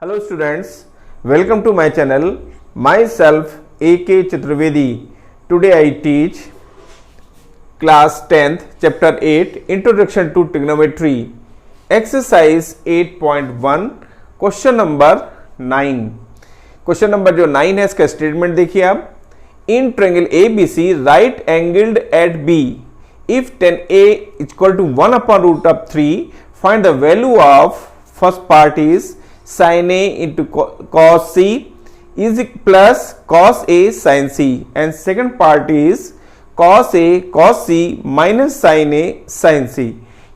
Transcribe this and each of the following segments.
Hello students, welcome to my channel. Myself A.K. Chaturvedi. Today I teach class 10th chapter 8 Introduction to Trigonometry. Exercise 8.1 question number 9. Question number जो 9 है इसका statement देखिए आप. इन triangle ABC right angled at B if tan A equal to 1 upon root of 3 find the value of first part is sin A into cos C is plus cos A sin C and second part is cos A cos C minus sin A sin C.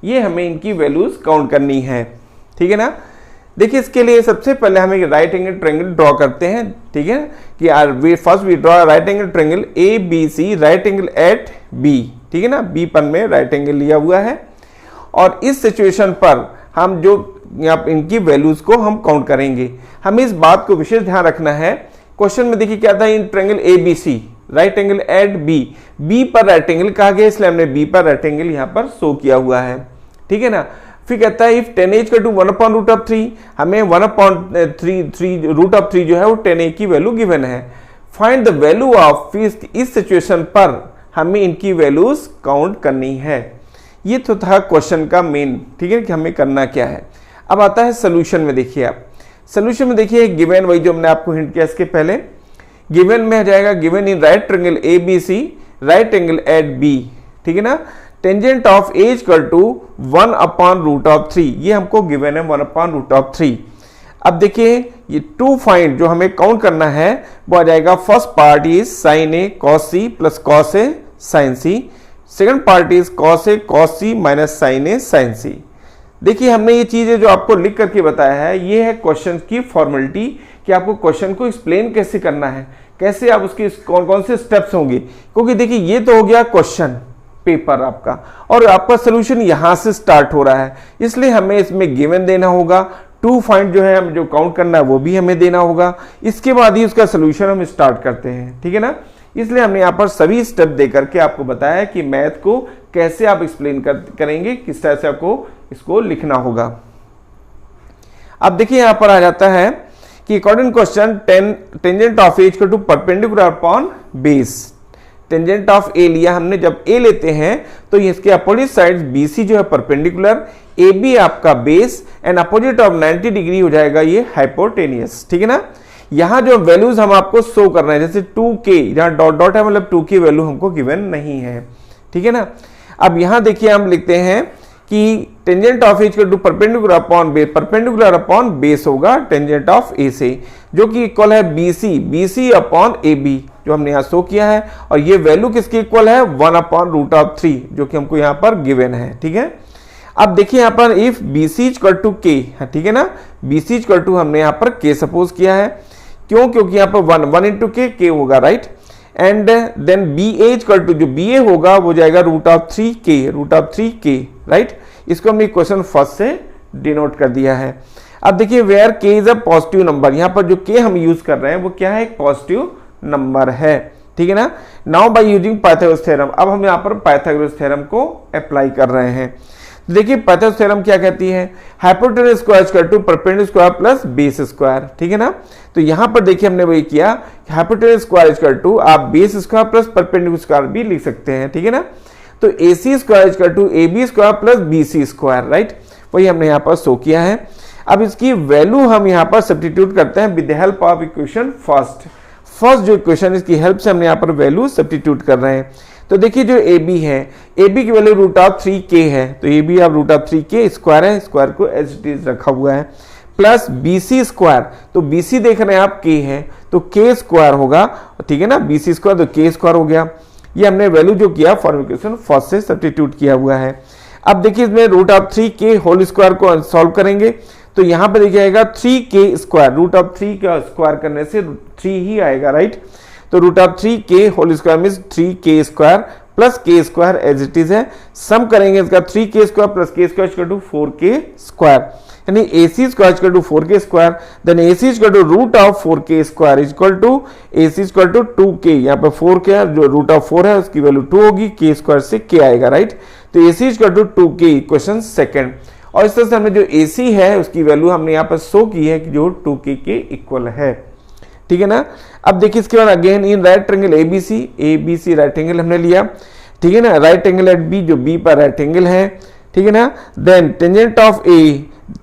ये हमें इनकी values count करनी है. ठीक है ना. देखिए इसके लिए सबसे पहले हम एक राइट एंगल ट्रायंगल ड्रॉ करते हैं. ठीक है कि first we draw right angle triangle ABC right angle at B. ठीक है ना. B पर में राइट एंगल लिया हुआ है और इस सिचुएशन पर हम जो यहाँ इनकी वैल्यूज को हम काउंट करेंगे. हमें इस बात को विशेष ध्यान रखना है. क्वेश्चन में देखिए क्या था, in triangle ABC right angle at B पर राइट एंगल कहा गया इसलिए हमने B पर राइट एंगल यहाँ पर शो किया हुआ है. ठीक है ना. फिर कहता है if tan A equal to 1 upon root of 3, हमें 1 अपॉन 3 रूट ऑफ 3 जो है वो tan A की वैल्यू गिवन है. फाइंड द वैल्यू ऑफ, इस सिचुएशन पर हमें इनकी वैल्यूज काउंट करनी है. ये तो था क्वेश्चन का मेन. ठीक है कि हमें करना क्या है. अब आता है सोल्यूशन में. देखिए आप सोल्यूशन में देखिए गिवन वही जो हमने आपको हिंट किया इसके पहले. गिवन में आ जाएगा given in right triangle ABC right angle at B. ठीक है ना. Tangent of A equal to 1 upon root of 3, ये हमको गिवन है 1 अपॉन रूट ऑफ 3. अब देखिए ये टू फाइंड जो हमें काउंट करना है वो आ जाएगा. First part is sine A cos C plus cos A sin C. Second part is cos A cos C minus sin A sin C. देखिए हमने ये चीजें जो आपको लिख करके बताया है ये है क्वेश्चन की फॉर्मेलिटी कि आपको क्वेश्चन को एक्सप्लेन कैसे करना है, कैसे आप उसके कौन कौन से स्टेप्स होंगे. क्योंकि देखिए ये तो हो गया क्वेश्चन पेपर आपका और आपका सोल्यूशन यहां से स्टार्ट हो रहा है, इसलिए हमें इसमें गिवन देना होगा. टू फाइंड जो है हम जो काउंट करना है वो भी हमें देना होगा. इसके बाद ही उसका सोल्यूशन हम स्टार्ट करते हैं. ठीक है ना. इसलिए हमने यहाँ पर सभी स्टेप दे करके आपको बताया कि मैथ को कैसे आप एक्सप्लेन करेंगे, किस तरह से आपको इसको लिखना होगा. अब देखिए यहाँ पर आ जाता है कि according question tangent of A equal to perpendicular upon base. Tangent of A लिया हमने. जब A लेते हैं तो इसके अपोजिट साइड BC जो है परपेंडिकुलर, AB आपका base and opposite of 90 degree हो जाएगा ये हाइपोटेनियस. ठीक है ना. यहां जो वैल्यूज हम आपको शो कर रहे हैं जैसे 2k, जहां डॉट डॉट है मतलब 2 की वैल्यू हमको गिवन नहीं है. ठीक है ना. अब यहां देखिए हम लिखते हैं कि tangent of A equal to perpendicular upon base, perpendicular upon base होगा टेंजेंट ऑफ A से, जो कि इक्वल है BC अपॉन AB जो हमने यहाँ शो किया है. और ये वैल्यू किसकी इक्वल है 1 अपॉन रूट ऑफ 3 जो कि हमको यहाँ पर गिवन है. ठीक है. अब देखिए यहाँ पर if BC equal to K, ठीक है ना. BC इक्वल टू हमने यहाँ पर K सपोज किया है. क्यों? क्योंकि यहाँ पर 1 इंटू K होगा right. And then BA equal to जो BA होगा वो जाएगा रूट ऑफ 3K राइट. इसको हमने क्वेश्चन फर्स्ट से डिनोट कर दिया है. अब देखिए where K is a positive number, यहाँ पर जो K हम यूज कर रहे हैं वो क्या है, एक पॉजिटिव नंबर है. ठीक है ना. Now by using Pythagoras theorem, अब हम यहाँ पर पाइथागोरस थ्योरम को अप्लाई कर रहे हैं. देखिए पाइथागोरस थ्योरम क्या कहती है, hypotenuse square equal to perpendicular square plus base square. ठीक है ना. तो यहां पर देखिए हमने वही किया, हाइपोटेनस स्क्वायर इक्वल टू आप base square plus perpendicular square भी लिख सकते हैं. ठीक है ना. तो AC square equal to AB square plus BC square right. वही हमने यहाँ पर शो किया है. अब इसकी वैल्यू हम यहाँ पर सब्स्टिट्यूट करते हैं with the help of equation first जो इक्वेशन इसकी हेल्प से हमने यहाँ पर वैल्यू सब्स्टिट्यूट कर रहे हैं. तो देखिए जो AB है, AB की वैल्यू रूट ऑफ 3K है, तो AB आप रूट ऑफ 3K स्क्वायर है, स्क्वायर को एज इट इज रखा हुआ है, प्लस BC स्क्वायर, तो BC देख रहे हैं आप K है तो K स्क्वायर होगा. ठीक है ना. BC स्क्वायर तो K स्क्वायर हो गया. ये हमने वैल्यू जो किया फॉर्मुलेशन फर्स्ट से सब्स्टिट्यूट किया हुआ है. अब देखिए इसमें root of 3K whole square को सॉल्व करेंगे तो यहाँ पर देखिएगा 3K स्क्वायर, रूट ऑफ 3 का स्क्वायर करने से 3 ही आएगा राइट. तो root of 3K whole square means 3K square plus K square as it is है. सम करेंगे इसका 3K square plus K square equal to 4K square, यानी AC square equal to 4K square. Then AC equal to root of 4K square equal to AC equal to 2K. यहाँ पे 4K जो root of 4 है उसकी value 2 होगी, K square से K आएगा right. तो AC equal to 2K equation second. और इस तरह से हमने जो AC है उसकी वैल्यू हमने यहाँ पर शो की है कि जो 2k के इक्वल है, ठीक है ना। अब देखिए इसके बाद again in right triangle ABC right angle हमने लिया, ठीक है ना। राइट एंगल एट B, जो B पर राइट एंगल है, ठीक है ना। Then tangent of A,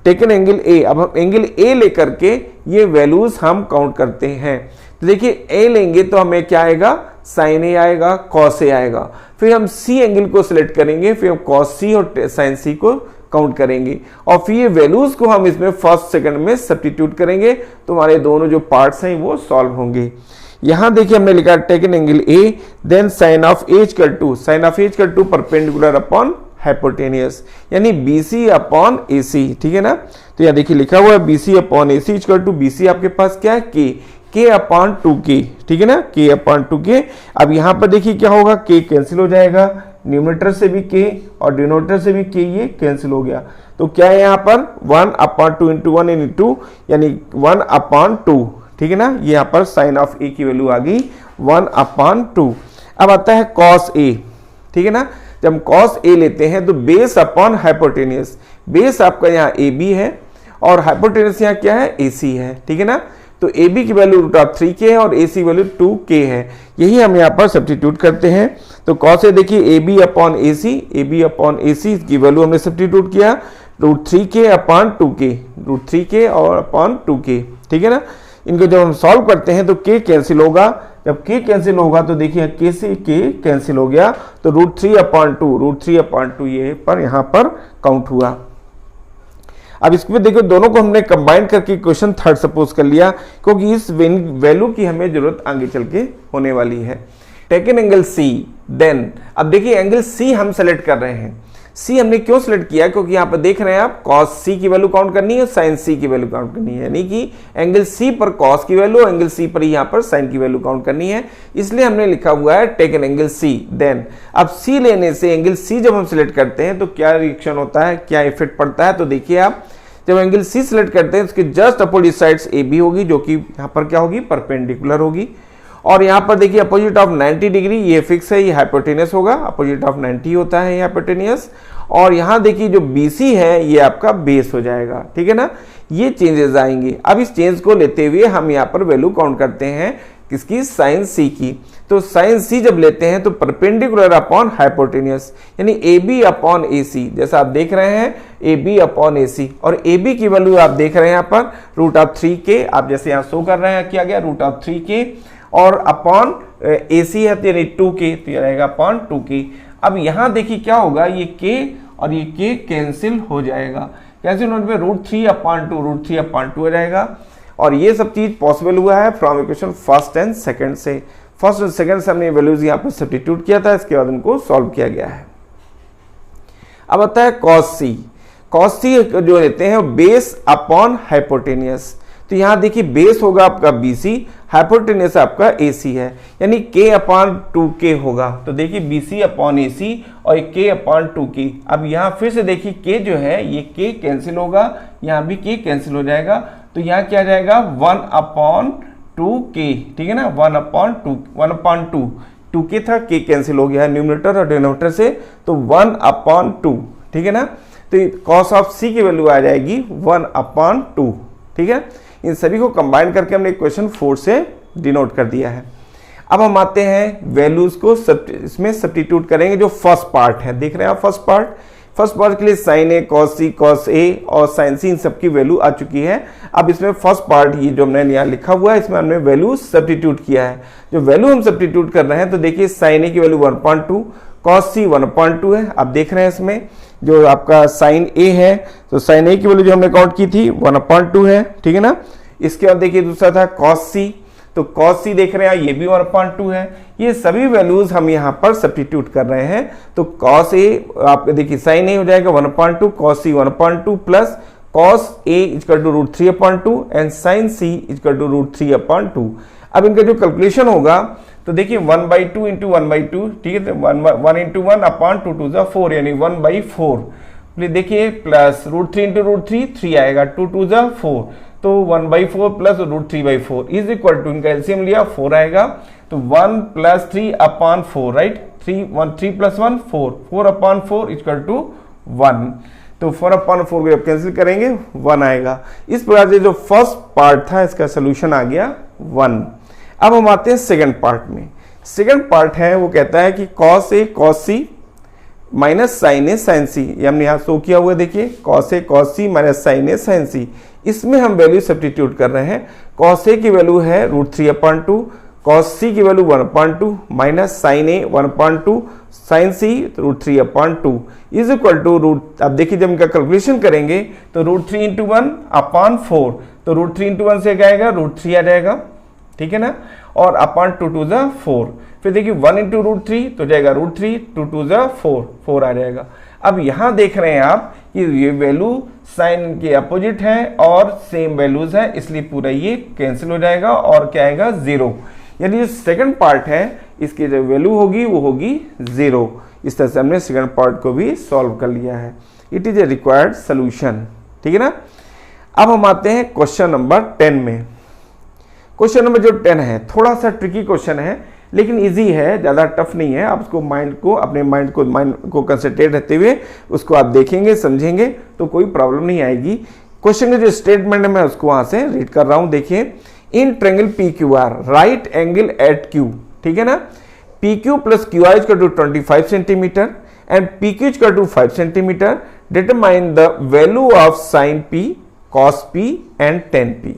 taken angle A। अब हम एंगल A लेकर के ये वैल्यूज हम काउंट करते हैं। तो देखिए A लेंगे तो हमें क्या आएगा, साइन A आएगा, कॉस A आएगा। फिर हम C एंगल को सिलेक्ट करेंगे, फिर हम कॉस C और साइन C को काउंट करेंगे और फिर ये वैल्यूज को हम इसमें फर्स्ट सेकंड में सब्स्टिट्यूट करेंगे तो हमारे दोनों जो पार्ट्स हैं वो सॉल्व होंगे। यहां देखिए हमने लिखा taken angle A, then sine of A equal to, sine of A equal to perpendicular upon hypotenuse, यानी BC अपॉन AC, ठीक है ना। तो यहां देखिए लिखा हुआ है BC upon AC equal to, BC आपके पास क्या है K अपॉन 2K, ठीक है ना, K अपॉन 2K। अब यहां पर देखिए क्या होगा, K कैंसिल हो जाएगा, न्यूमरेटर से भी K और डिनोमिनेटर से भी K ये कैंसिल हो गया। तो क्या है यहाँ पर 1 अपॉन 2 इंटू 1 इंटू यानी 1 अपॉन 2, ठीक है ना। ये यहाँ पर साइन ऑफ A की वैल्यू आ गई 1 अपॉन 2। अब आता है कॉस A, ठीक है ना। जब हम कॉस A लेते हैं तो बेस अपॉन हाइपोटेनियस, बेस आपका यहाँ AB है और हाइपोटेनियस यहाँ क्या है, AC है, ठीक है ना। तो AB की वैल्यू √3k है और AC वैल्यू 2k है, यही हम यहाँ पर सब्स्टिट्यूट करते हैं। तो कॉस A देखिए AB अपॉन AC की वैल्यू हमने सब्स्टिट्यूट किया √3k अपॉन 2k, √3k और अपॉन 2k, ठीक है ना। इनको जब हम सॉल्व करते हैं तो k कैंसिल होगा, जब k कैंसिल होगा तो देखिए k से k कैंसिल हो गया तो √3 अपॉन 2 ये पर यहाँ पर काउंट हुआ। अब इसमें देखो दोनों को हमने कंबाइन करके क्वेश्चन थर्ड सपोज कर लिया क्योंकि इस वैल्यू की हमें जरूरत आगे चल के होने वाली है। टेकन एंगल C, देन अब देखिए एंगल C हम सेलेक्ट कर रहे हैं। C हमने क्यों सिलेक्ट किया, क्योंकि यहाँ पर देख रहे हैं आप cos C की वैल्यू काउंट करनी है, sin C की वैल्यू काउंट करनी है, यानी कि एंगल C पर cos की वैल्यू, एंगल C पर यहाँ पर sin की वैल्यू काउंट करनी है, इसलिए हमने लिखा हुआ है टेकन एंगल C। देन अब C लेने से एंगल C जब हम सिलेक्ट करते हैं तो क्या रिएक्शन होता है, क्या इफेक्ट पड़ता है, तो देखिए आप जब एंगल C सिलेक्ट करते हैं उसके जस्ट अपोजिट साइड्स AB होगी जो कि यहाँ पर क्या होगी, परपेंडिकुलर होगी। और यहाँ पर देखिए अपोजिट ऑफ 90 डिग्री ये फिक्स है, ये हाइपोटेनियस होगा, अपोजिट ऑफ 90 होता है ये हाइपोटेनियस। और यहाँ देखिए जो BC है ये आपका बेस हो जाएगा, ठीक है ना। ये चेंजेस आएंगे। अब इस चेंज को लेते हुए हम यहाँ पर वैल्यू काउंट करते हैं किसकी, साइन C की। तो साइन C जब लेते हैं तो परपेंडिकुलर अपॉन हाइपोटेनियस यानी AB अपॉन AC, जैसा आप देख रहे हैं AB अपॉन AC, और AB की वैल्यू आप देख रहे हैं यहाँ पर √3k, आप जैसे यहाँ शो कर रहे हैं किया गया √3k और अपॉन AC है तो यानी 2k, तो ये रहेगा अपॉन 2k। अब यहाँ देखिए क्या होगा, ये k और ये k कैंसिल हो जाएगा, कैंसिल होने पे √3 अपॉन 2 हो जाएगा। और ये सब चीज पॉसिबल हुआ है from equation first and second से। फर्स्ट और सेकंड से हमने वैल्यूज यहाँ पर सब्स्टिट्यूट किया था, इसके बाद उनको सॉल्व किया गया है। अब आता है cos C। cos C जो लेते हैं बेस अपॉन हाइपोटेनियस। तो यहाँ देखिए बेस होगा आपका BC, हाइपोटेनियस आपका AC है, यानी k अपॉन 2k होगा। तो देखिए BC अपॉन AC और k अपॉन 2k। अब यहाँ फिर से देखिए k जो है ये k कैंसिल होगा, यहाँ भी k कैंसिल हो जाएगा, तो यहाँ क्या आ जाएगा 1 अपॉन 2k, ठीक है ना, 1 अपॉन 2k था, k कैंसिल हो गया न्यूमरेटर और डिनोमिनेटर से, तो 1 अपॉन 2, ठीक है ना। तो cos ऑफ C की वैल्यू आ जाएगी 1 अपॉन 2, ठीक है। इन सभी को कंबाइन करके हमने इक्वेशन 4 से डिनोट कर दिया है। अब हम आते हैं वैल्यूज को इसमें सब्स्टिट्यूट करेंगे। जो फर्स्ट पार्ट है देख रहे हैं आप, फर्स्ट पार्ट के लिए साइन A, cos A और साइन C इन सबकी वैल्यू आ चुकी है। अब इसमें फर्स्ट पार्ट ये जो हमने यहाँ लिखा हुआ है इसमें हमने वैल्यू सब्स्टिट्यूट किया है। जो वैल्यू हम सब्स्टिट्यूट कर रहे हैं तो देखिए साइन A की वैल्यू 1.2, cos C 1.2 है। आप देख रहे हैं इसमें जो आपका साइन A है तो साइन A की वैल्यू जो हमने काउंट की थी 1/2 है, ठीक है ना। इसके बाद देखिए दूसरा था cos C, तो cos C देख रहे हैं ये भी 1/2 है। ये सभी वैल्यूज हम यहाँ पर सब्स्टिट्यूट कर रहे हैं। तो cos A आप देखिए साइन A हो जाएगा 1/2, cos C 1/2 plus cos A equal to √3/2 and sine C equal to √3/2। अब इनका जो कैलकुलेशन होगा तो देखिए 1/2 इंटू 1/2, ठीक है, 1 इंटू 1 अपॉन 2 2 ज़ा 4 यानी 1/4। देखिए प्लस √3 इंटू √3 3 आएगा, 2 2 ज़ा 4, तो 1/4 प्लस √3/4 इज इक्वल टू, इनका एलसीएम लिया 4 आएगा, तो 1 plus 3 upon 4, right, 3 plus 1 4, 4/4 equal to 1। तो 4/4 को जब कैंसिल करेंगे 1 आएगा। इस प्रकार से जो फर्स्ट पार्ट था इसका सोल्यूशन आ गया 1। अब हम आते हैं सेकंड पार्ट में। सेकंड पार्ट है वो कहता है कि cos A cos C minus sine A sine C, ये हमने यहाँ शो किया हुआ है, देखिए cos A cos C minus sine A sine C. इसमें हम वैल्यू सब्स्टिट्यूट कर रहे हैं। cos A की वैल्यू है √3/2, cos C की value 1/2 minus sine A 1/2 sine C √3/2 is equal to root. अब देखिए जब इनका कैलकुलेशन करेंगे तो √3 × 1/4, तो √3 × 1 से क्या आएगा √3 आ जाएगा, ठीक है ना, और /2 2 = 4। फिर देखिए 1 × √3 तो जाएगा √3, 2 2 = 4, 4 आ जाएगा। अब यहां देख रहे हैं आप कि ये वैल्यू साइन के अपोजिट है और सेम वैल्यूज है, इसलिए पूरा ये कैंसिल हो जाएगा और क्या आएगा 0। यानी जो सेकंड पार्ट है इसकी जो वैल्यू होगी वो होगी 0। इस तरह से हमने सेकंड पार्ट को भी सॉल्व कर लिया है। It is a required solution, ठीक है ना। अब हम आते हैं क्वेश्चन नंबर 10 में। क्वेश्चन नंबर जो 10 है थोड़ा सा ट्रिकी क्वेश्चन है, लेकिन इजी है, ज़्यादा टफ नहीं है। आप उसको अपने माइंड को कंसंट्रेट रहते हुए उसको आप देखेंगे समझेंगे तो कोई प्रॉब्लम नहीं आएगी। क्वेश्चन का जो स्टेटमेंट है मैं उसको वहां से रीड कर रहा हूं। देखिए, in triangle PQR right angle at Q, ठीक है ना, PQ plus QR equal to 25 centimetre and PQ equal to 5 centimetre, determine the value of sine P, cos P and tan P।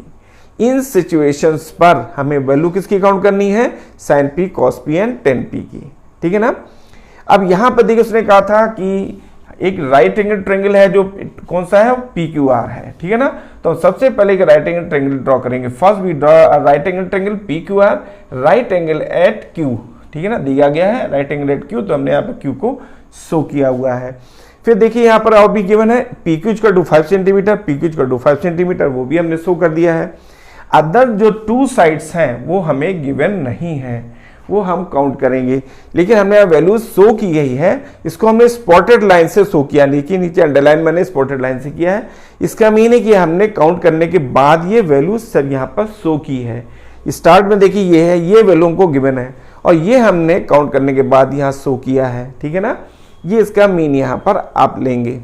इन सिचुएशंस पर हमें वैल्यू किसकी count करनी है, sine P, cos P and tan P की, ठीक है ना। अब यहां पर देखिए उसने कहा था कि एक राइट एंगल ट्रायंगल है जो कौन सा है, PQR है, ठीक है ना। तो सबसे पहले एक राइट एंगल ट्रायंगल ड्रॉ करेंगे। First we draw right angle triangle PQR right angle at Q, ठीक है ना, दिया गया है राइट एंगल एट Q, तो हमने यहाँ पर Q को शो किया हुआ है। फिर देखिए यहाँ पर और भी गिवन है PQ equal to 5 centimetre, PQ equal to 5 centimetre, वो भी हमने शो कर दिया है। अदर जो 2 साइड्स हैं वो हमें गिवन नहीं है, वो हम काउंट करेंगे, लेकिन हमने वैल्यू शो की गई है। इसको हमने स्पॉटेड लाइन से शो किया, नीचे अंडरलाइन मैंने स्पॉटेड लाइन से किया है। इसका मीन है कि हमने काउंट करने के बाद ये वैल्यू सब यहाँ पर शो की है। स्टार्ट में देखिए ये है, ये वैल्यू हमको गिवन है और ये हमने काउंट करने के बाद यहाँ शो किया है, ठीक है ना। ये इसका मीन यहाँ पर आप लेंगे।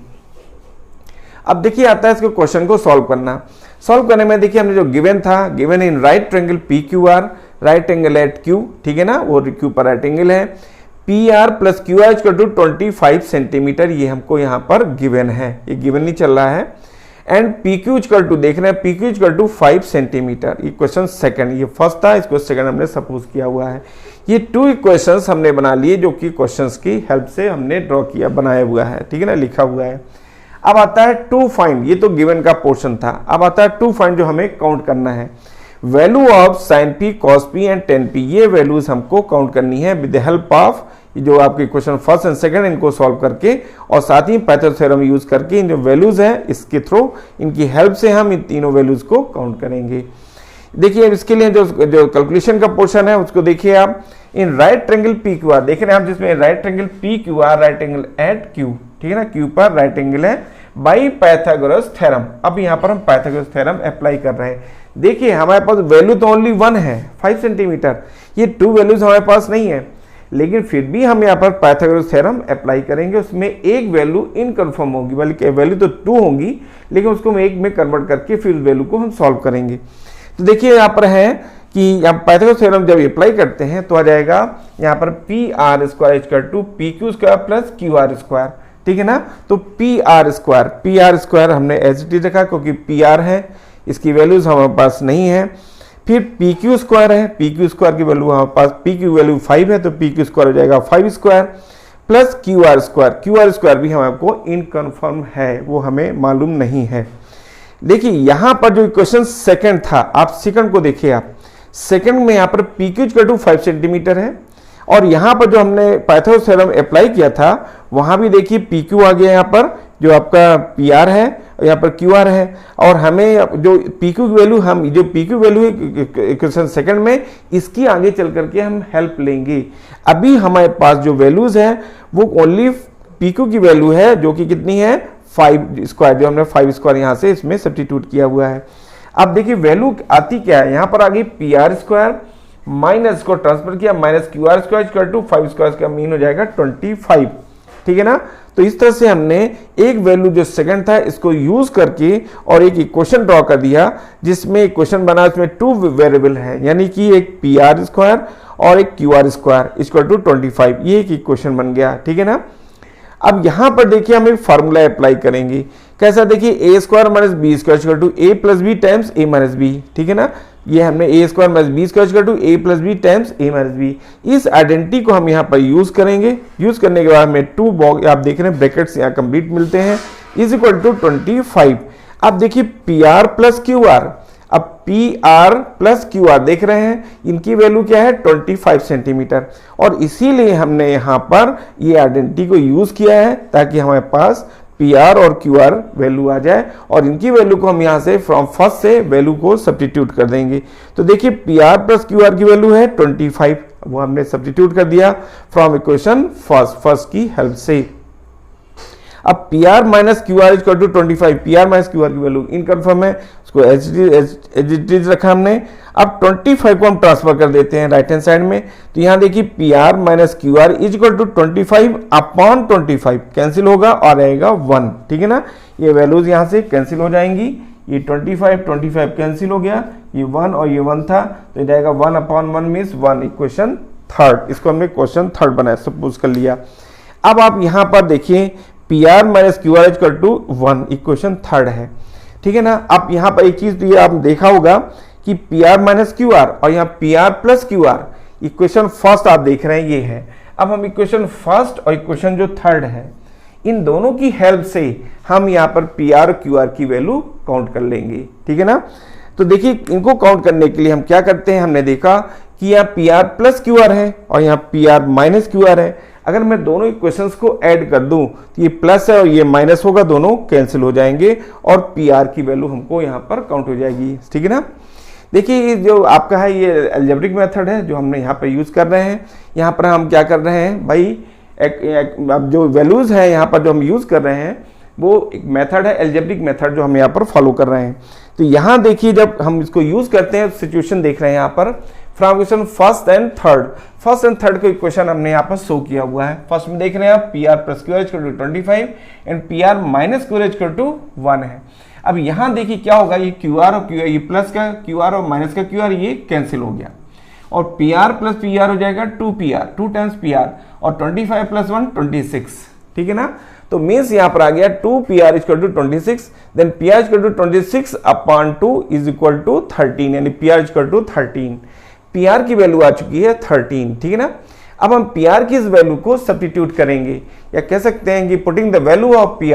अब देखिए आता है इसको क्वेश्चन को सॉल्व करना। सॉल्व करने में देखिए हमने जो गिवन था, given in right triangle PQR right angle at Q, ठीक है ना, वो Q पर राइट एंगल है, PR plus QR equal to 25 centimetre, ये हमको यहाँ पर गिवन है, ये गिवन नहीं चल रहा है। एंड PQ इक्वल टू देख रहे हैं PQ इक्वल टू 5 सेंटीमीटर। ये क्वेश्चन सेकंड, ये फर्स्ट था, इसको सेकंड हमने सपोज किया हुआ है। ये 2 इक्वेशंस हमने बना लिए जो कि क्वेश्चंस की हेल्प से हमने ड्रॉ किया, बनाया हुआ है, ठीक है ना, लिखा हुआ है। अब आता है टू फाइंड, ये तो गिवन का पोर्शन था। अब आता है टू फाइंड जो हमें काउंट करना है। Value of sine P, cos P and tan P, ये वैल्यूज हमको काउंट करनी है विद द हेल्प ऑफ जो आपके क्वेश्चन फर्स्ट एंड सेकंड, इनको सॉल्व करके और साथ ही पाइथागोरस थ्योरम यूज करके इन जो वैल्यूज हैं इसके थ्रू, इनकी हेल्प से हम इन तीनों वैल्यूज को काउंट करेंगे। देखिए इसके लिए जो कैलकुलेशन का पोर्शन है उसको देखिए आप। इन राइट ट्रायंगल PQR देख रहे हैं आप, जिसमें right triangle PQR right angle at Q, ठीक है ना, Q पर राइट एंगल है बाई पाइथागोरस थ्योरम। अब यहाँ पर हम पाइथागोरस थ्योरम अप्लाई कर रहे हैं। देखिए हमारे पास वैल्यू तो ओनली 1 है 5 सेंटीमीटर, ये 2 वैल्यूज हमारे पास नहीं है, लेकिन फिर भी हम यहाँ पर पाइथागोरस थ्योरम अप्लाई करेंगे। उसमें एक वैल्यू इनकन्फर्म होगी, बल्कि वैल्यू तो 2 होंगी, लेकिन उसको हम एक में कन्वर्ट करके फिर वैल्यू को हम सॉल्व करेंगे। तो देखिए यहाँ पर है कि पाइथागोरस थ्योरम जब अप्लाई करते हैं तो आ जाएगा यहाँ पर PR square equal to PQ square plus QR square, ठीक है ना। तो PR स्क्वायर हमने एज इट इज रखा क्योंकि PR है, इसकी वैल्यूज हमारे पास नहीं है। फिर PQ स्क्वायर है, PQ स्क्वायर की वैल्यू हमारे पास, PQ वैल्यू 5 है तो PQ स्क्वायर हो जाएगा 5 स्क्वायर प्लस QR स्क्वायर भी हमको इनकन्फर्म है, वो हमें मालूम नहीं है। देखिए यहाँ पर जो इक्वेशन सेकंड था, आप सेकंड को देखिए, आप सेकंड में यहाँ पर PQ इक्वल टू 5 सेंटीमीटर है और यहाँ पर जो हमने पाइथागोरस थ्योरम अप्लाई किया था वहां भी देखिए PQ आ गया, यहाँ पर जो आपका PR है यहाँ पर QR है, और हमें जो PQ की वैल्यू, हम जो PQ वैल्यू है इक्वेशन सेकंड में, इसकी आगे चल करके हम हेल्प लेंगे। अभी हमारे पास जो वैल्यूज है वो ओनली PQ की वैल्यू है जो कि कितनी है 5 स्क्वायर, जो हमने 5 स्क्वायर यहाँ से इसमें सब्स्टिट्यूट किया हुआ है। अब देखिए वैल्यू आती क्या है, यहाँ पर आ गई PR स्क्वायर माइनस को ट्रांसफर किया minus QR square equal to 5 square, का मीन हो जाएगा 25। ठीक है ना। तो इस तरह से हमने एक वैल्यू जो सेकंड था इसको यूज करके और एक इक्वेशन ड्रॉ कर दिया, जिसमें इक्वेशन बना, इसमें 2 वेरिएबल है, यानी कि एक पी आर स्क्वायर और एक Q R square equal to 25, ये एक इक्वेशन बन गया, ठीक है ना। अब यहां पर देखिए हम एक फार्मूला अप्लाई करेंगे, कैसा, देखिए a square minus b square equal to a plus b times a minus b, ठीक है ना। ये हमने a square minus b square equal to a plus b times a minus b, इस आइडेंटिटी को हम यहाँ पर यूज करेंगे। यूज करने के बाद हमें 2 बॉक्स, आप देख रहे हैं ब्रैकेट्स यहाँ कंप्लीट मिलते हैं, इज इक्वल टू 25। अब देखिए P R plus Q r, अब P R plus Q r देख रहे हैं, इनकी वैल्यू क्या है 25 सेंटीमीटर, और इसीलिए हमने यहाँ पर ये आइडेंटिटी को यूज किया है ताकि हमारे पास पी आर और क्यू आर वैल्यू आ जाए, और इनकी वैल्यू को हम यहाँ से फ्रॉम फर्स्ट से वैल्यू को सब्स्टिट्यूट कर देंगे। तो देखिए P R plus Q R की वैल्यू है 25, वो हमने सब्स्टिट्यूट कर दिया फ्रॉम इक्वेशन फर्स्ट की हेल्प से। अब P R minus Q R equal to 25, P R minus Q R की वैल्यू इनकन्फर्म है, उसको एज इट इज रखा हमने। अब 25 को हम ट्रांसफर कर देते हैं राइट हैंड साइड में, तो यहां देखिए P R minus Q R is equal to 25 upon 25 cancel होगा और रहेगा 1, ठीक है ना। ये वैल्यूज यहां से कैंसिल हो जाएंगी, ये 25 कैंसिल हो गया, ये 1 और ये 1 था, तो ये जाएगा 1 अपॉन 1 मीन्स 1, इक्वेशन थर्ड, इसको हमने क्वेश्चन थर्ड बनाया, सपोज कर लिया। अब आप यहां पर देखिए P R minus Q R equal to 1, equation third है, ठीक है ना। अब यहां पर एक चीज तो ये आपने देखा होगा कि P R minus Q R और यहाँ P R plus Q R, equation first आप देख रहे हैं ये है। अब हम इक्वेशन फर्स्ट और इक्वेशन जो थर्ड है, इन दोनों की हेल्प से हम यहाँ पर पी आर और क्यू आर की वैल्यू काउंट कर लेंगे, ठीक है ना। तो देखिए इनको काउंट करने के लिए हम क्या करते हैं, हमने देखा कि यहाँ P R plus Q R है और यहाँ P R minus Q are है। अगर मैं दोनों इक्वेशंस को ऐड कर दूं तो ये प्लस है और ये माइनस होगा, दोनों कैंसिल हो जाएंगे और पी आर की वैल्यू हमको यहाँ पर काउंट हो जाएगी, ठीक है ना। देखिए ये जो आपका है ये अलजेब्रिक मेथड है जो हमने यहाँ पर यूज कर रहे हैं। यहाँ पर हम क्या कर रहे हैं भाई, अब जो वैल्यूज है यहाँ पर जो हम यूज कर रहे हैं वो एक मेथड है अलजेब्रिक मेथड जो हम यहाँ पर फॉलो कर रहे हैं। तो यहाँ देखिए जब हम इसको यूज करते हैं सिचुएशन देख रहे हैं यहाँ पर from equation first and third को इक्वेशन हमने यहाँ पर शो किया हुआ है। फर्स्ट में देख रहे हैं आप P are plus Q R equal to 25 and P R minus Q R equal to 1 है। अब यहाँ देखिए क्या होगा, ये क्यू आर और क्यू आर, ये प्लस का क्यू आर और माइनस का क्यू आर ये कैंसिल हो गया और P are plus P R हो जाएगा 2 टाइम्स पी आर और 25 प्लस 1 26, ठीक है ना। तो मीन्स यहाँ पर आ गया 2 P R equal to 26, then P R equal to 26 upon 2 is equal to 13, यानी P R equal to 13। P R की वैल्यू आ चुकी है 13, ठीक है ना। अब हम पी आर की इस वैल्यू को सब्स्टिट्यूट करेंगे, या कह सकते हैं कि putting the value of P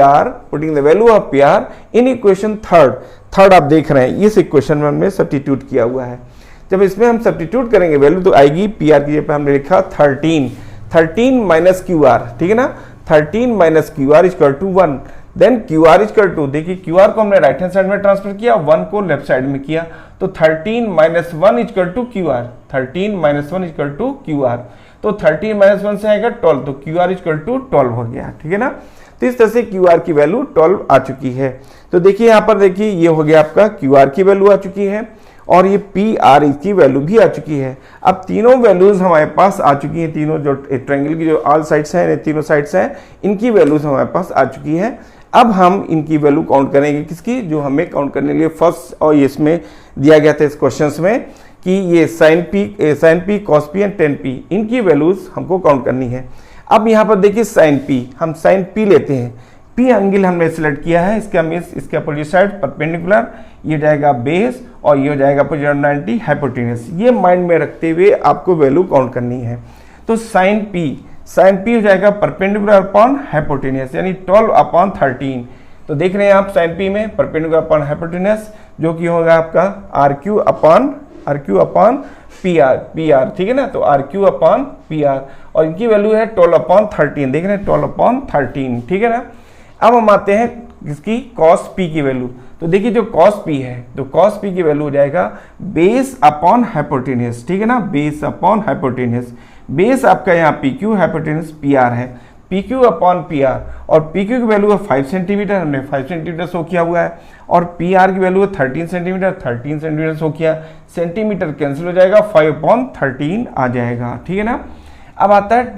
R in equation third आप देख रहे हैं इस इक्वेशन में हमने सब्स्टिट्यूट किया हुआ है। जब इसमें हम सब्स्टिट्यूट करेंगे वैल्यू तो आएगी पी आर की जगह पे हमने लिखा 13 माइनस क्यू आर, ठीक है ना। 13 minus Q R equal to 1, then Q R equal to, देखिए क्यू आर को हमने राइट हैंड साइड में ट्रांसफर किया, 1 को लेफ्ट साइड में किया, तो 13 minus 1 equal to Q R, 13 minus 1 equal to Q R, तो 13 माइनस 1 से आएगा 12, तो क्यू आर इक्वल टू 12 हो गया, ठीक है ना। तो इस तरह से क्यू आर की वैल्यू 12 आ चुकी है। तो देखिए यहाँ पर देखिए ये हो गया आपका क्यू आर की वैल्यू आ चुकी है और ये पी आर की वैल्यू भी आ चुकी है। अब तीनों वैल्यूज हमारे पास आ चुकी हैं, तीनों जो ट्रायंगल की जो ऑल साइड्स हैं, तीनों साइड्स हैं, इनकी वैल्यूज हमारे पास आ चुकी है। अब हम इनकी वैल्यू काउंट करेंगे, किसकी, जो हमें काउंट करने के लिए फर्स्ट और इसमें दिया गया था इस क्वेश्चन में कि ये sine P cos P and tan P, इनकी वैल्यूज हमको काउंट करनी है। अब यहाँ पर देखिए साइन पी, हम साइन पी लेते हैं, पी एंगल हमने सिलेक्ट किया है, इसका मीन्स इसके अपोजिट साइड परपेंडिकुलर, ये जाएगा बेस और ये हो जाएगा अपोजिट 90 हाइपोटेन्यूस। ये माइंड में रखते हुए आपको वैल्यू काउंट करनी है। तो साइन पी हो जाएगा परपेंडिकुलर अपॉन हाइपोटेन्यूस, यानी 12 अपॉन 13। तो देख रहे हैं आप साइन पी में परपेंडिकुलर अपॉन हाइपोटेन्यूस जो कि होगा आपका R Q upon P R, ठीक है ना। तो R Q upon P R और इनकी वैल्यू है 12 अपॉन 13, देख रहे हैं 12 अपॉन 13, ठीक है ना। अब हम आते हैं इसकी कॉस पी की वैल्यू। तो देखिए जो कॉस पी है, तो कॉस पी की वैल्यू हो जाएगा बेस अपॉन हाइपोटेन्यूस, ठीक है ना, बेस अपॉन हाइपोटेन्यूस। बेस आपका यहाँ p q, hypotenuse p r है, p q upon P R, और पी क्यू की वैल्यू है 5 सेंटीमीटर, हमने 5 सेंटीमीटर शो किया हुआ है, और पी आर की वैल्यू है 13 सेंटीमीटर शो किया, सेंटीमीटर कैंसिल हो जाएगा, 5 अपॉन 13 आ जाएगा, ठीक है ना। अब आता है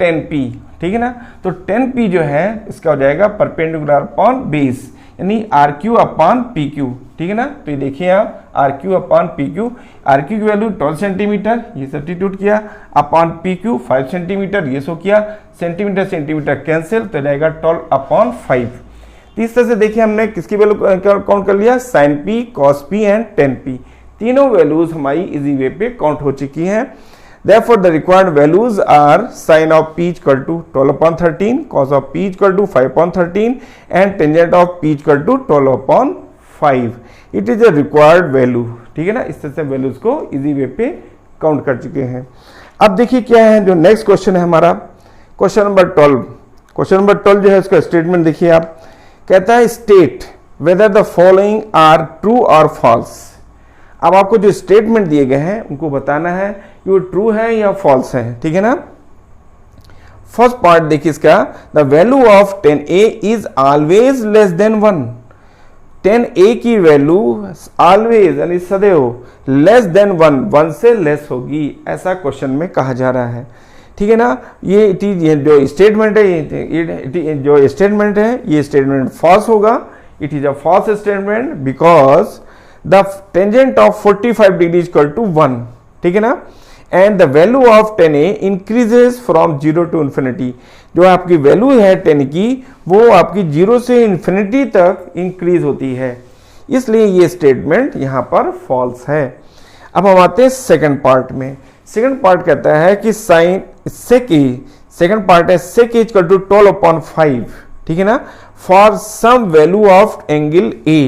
ठीक है ना। तो 10p जो है इसका हो जाएगा परपेंडिकुलर अपॉन बेस, यानी R Q upon P Q, ठीक है ना। तो ये देखिए आप R Q upon P Q, R Q की वैल्यू 12 सेंटीमीटर, ये सब्स्टिट्यूट किया, अपॉन पी क्यू 5 सेंटीमीटर, ये सो किया, सेंटीमीटर सेंटीमीटर कैंसिल, तो जाएगा 12 अपॉन 5। इस तरह से देखिए हमने किसकी वैल्यू काउंट कर लिया, sine P, cos P and tan P, तीनों वैल्यूज हमारी इजी वे पे काउंट हो चुकी हैं। Therefore, the required values are sin of p equal to 12 upon 13, cos of p equal to 5 upon 13 and tangent of p equal to 12 upon 5. It is a required value, ठीक है ना। इस तरह से वैल्यूज को इजी वे पे count कर चुके हैं। अब देखिए क्या है जो नेक्स्ट क्वेश्चन है हमारा, क्वेश्चन नंबर 12। क्वेश्चन नंबर 12 जो है उसका स्टेटमेंट देखिए आप, कहता है state whether the following are true और फॉल्स। अब आपको जो स्टेटमेंट दिए गए हैं उनको बताना है ये ट्रू है या फॉल्स है, ठीक है ना। फर्स्ट पार्ट देखिए इसका, the value of 10a is always less than 1। 10a की वैल्यू ऑलवेज यानी सदैव लेस देन 1 से लेस होगी, ऐसा क्वेश्चन में कहा जा रहा है, ठीक है ना। ये जो स्टेटमेंट है जो स्टेटमेंट है ये स्टेटमेंट फॉल्स होगा। It is a false statement because the tangent of 45 degree equal to 1, ठीक है ना। And the value of 10a increases from 0 to infinity. जो आपकी वैल्यू है 10 की वो आपकी 0 से इन्फिनिटी तक इंक्रीज होती है, इसलिए ये स्टेटमेंट यहां पर फॉल्स है। अब हम आते हैं सेकंड पार्ट में। सेकंड पार्ट कहता है कि साइन सेकंड पार्ट है sec इक्वल टू 12 अपॉन 5, ठीक है ना, for some value of angle a।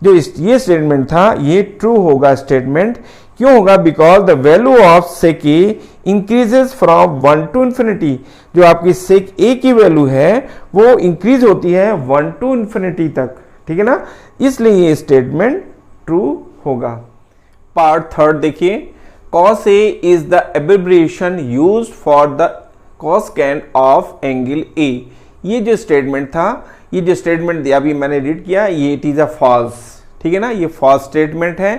जो ये स्टेटमेंट था ये ट्रू होगा स्टेटमेंट, क्यों होगा, because the value of sec a increases from 1 to infinity. जो आपकी sec a की वैल्यू है वो इंक्रीज होती है 1 टू इन्फिनिटी तक, ठीक है ना, इसलिए ये स्टेटमेंट ट्रू होगा। पार्ट थर्ड देखिए, cos a is the abbreviation used for the cosecant of angle a। ये जो स्टेटमेंट था, ये जो स्टेटमेंट दिया अभी मैंने रीड किया, ये इट इज अ फॉल्स, ठीक है ना, ये फॉल्स स्टेटमेंट है।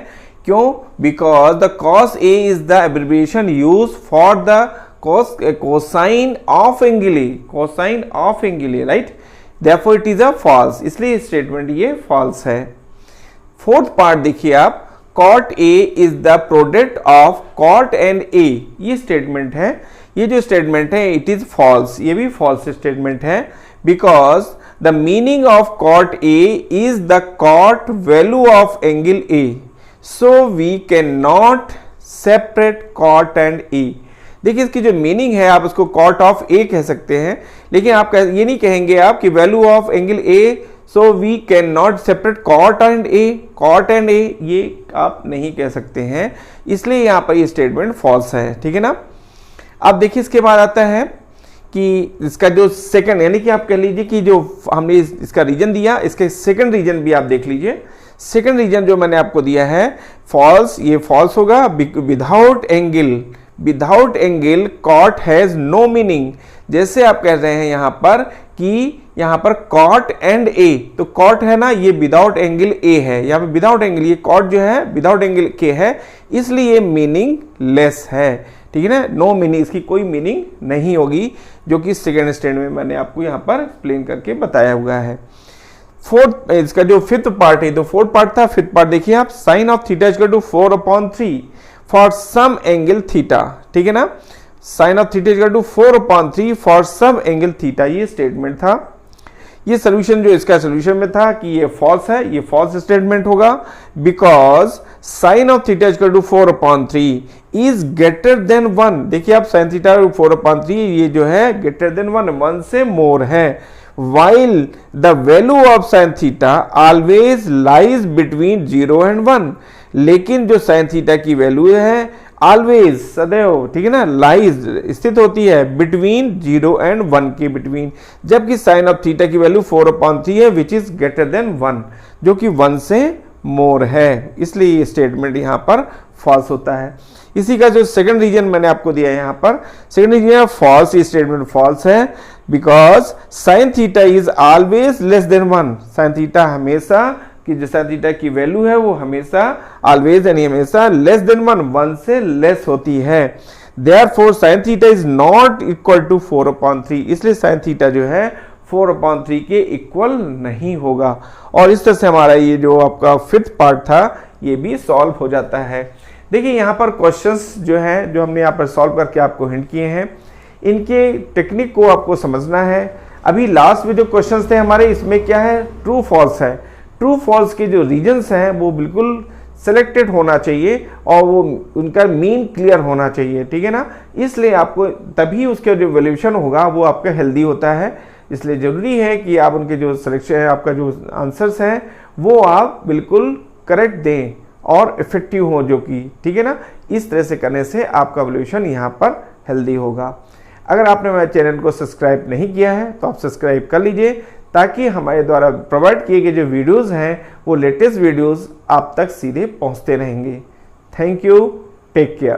क्यों, because the cos a is the abbreviation use for the cosine of angle a, cosine of angle a, right, therefore it is a false, इसलिए statement ये false है। Fourth part देखिए आप, cot a is the product of cot and a, ये statement है। ये जो statement है इट इज फॉल्स, ये भी फॉल्स स्टेटमेंट है, because the meaning of cot a is the cot value of angle a, so we can not separate cot and a। देखिए इसकी जो मीनिंग है आप उसको cot ऑफ a कह सकते हैं, लेकिन आप ये नहीं कहेंगे आप कि value of angle a, so we can not separate cot and a, cot and a ये आप नहीं कह सकते हैं, इसलिए यहां पर ये स्टेटमेंट फॉल्स है, ठीक है ना। अब देखिए इसके बाद आता है कि इसका जो सेकंड, यानी कि आप कह लीजिए कि जो हमने इसका रीजन दिया, इसके सेकंड रीजन भी आप देख लीजिए। सेकंड रीजन जो मैंने आपको दिया है फॉल्स, ये फॉल्स होगा। Without angle cot has no meaning. जैसे आप कह रहे हैं यहां पर कि यहां पर cot एंड a, तो cot है ना, ये विदाउट एंगल a है, यहाँ पे विदाउट एंगल, ये cot जो है विदाउट एंगल k है, इसलिए मीनिंग लेस है, ठीक है ना, नो मीनिंग, इसकी कोई मीनिंग नहीं होगी, जो कि सेकेंड स्टैंड में मैंने आपको यहाँ पर एक्सप्लेन करके बताया हुआ है। फोर्थ, इसका जो फिफ्थ पार्ट है, तो फोर्थ पार्ट था, फिफ्थ पार्ट देखिए आप, sine of theta equal to 4 upon 3 for some angle theta, ठीक है ना, sine of theta equal to 4 upon 3 for some angle theta, ये स्टेटमेंट था। ये सोल्यूशन जो इसका सोल्यूशन में था कि ये फॉल्स है, ये फॉल्स स्टेटमेंट होगा, because sine of theta equal to 4 upon 3 is greater than 1। देखिए आप साइन थीटा 4 अपॉन 3 ये जो है ग्रेटर देन 1 से मोर है, while the value of sin theta always lies between 0 and 1। लेकिन जो sin theta की वैल्यू है always, सदैव, ठीक है ना, lies स्थित होती है between 0 and 1 के between, जबकि sin of theta की वैल्यू 4 upon 3 है which is greater than 1, जो कि 1 से मोर है, इसलिए ये स्टेटमेंट यहाँ पर फॉल्स होता है। इसी का जो सेकंड रीजन मैंने आपको दिया है यहाँ पर, सेकंड रीजन फॉल्स, ये स्टेटमेंट फॉल्स है, because sine theta is always less than 1। Sine theta हमेशा कि जो साइन थीटा की वैल्यू है वो हमेशा ऑलवेज यानी हमेशा लेस देन 1 से लेस होती है। Therefore sin theta is not equal to 4/3, इसलिए sin थीटा जो है 4/3 के इक्वल नहीं होगा। और इस तरह से हमारा ये जो आपका फिफ्थ पार्ट था ये भी सॉल्व हो जाता है। देखिए यहाँ पर क्वेश्चंस जो हैं जो हमने यहाँ पर सॉल्व करके आपको हिंट किए हैं, इनके टेक्निक को आपको समझना है। अभी लास्ट में जो क्वेश्चंस थे हमारे, इसमें क्या है, ट्रू फॉल्स है। ट्रू फॉल्स के जो रीजन्स हैं वो बिल्कुल सेलेक्टेड होना चाहिए और वो उनका मीन क्लियर होना चाहिए, ठीक है ना। इसलिए आपको तभी उसका जो वैल्यूएशन होगा वो आपका हेल्दी होता है। इसलिए ज़रूरी है कि आप उनके जो सिलेक्शन है, आपका जो आंसर्स हैं वो आप बिल्कुल करेक्ट दें और इफेक्टिव हो, जो कि ठीक है ना। इस तरह से करने से आपका वैल्यूएशन यहाँ पर हेल्दी होगा। अगर आपने हमारे चैनल को सब्सक्राइब नहीं किया है तो आप सब्सक्राइब कर लीजिए, ताकि हमारे द्वारा प्रोवाइड किए गए जो वीडियोस हैं वो लेटेस्ट वीडियोस आप तक सीधे पहुंचते रहेंगे। Thank you, take care.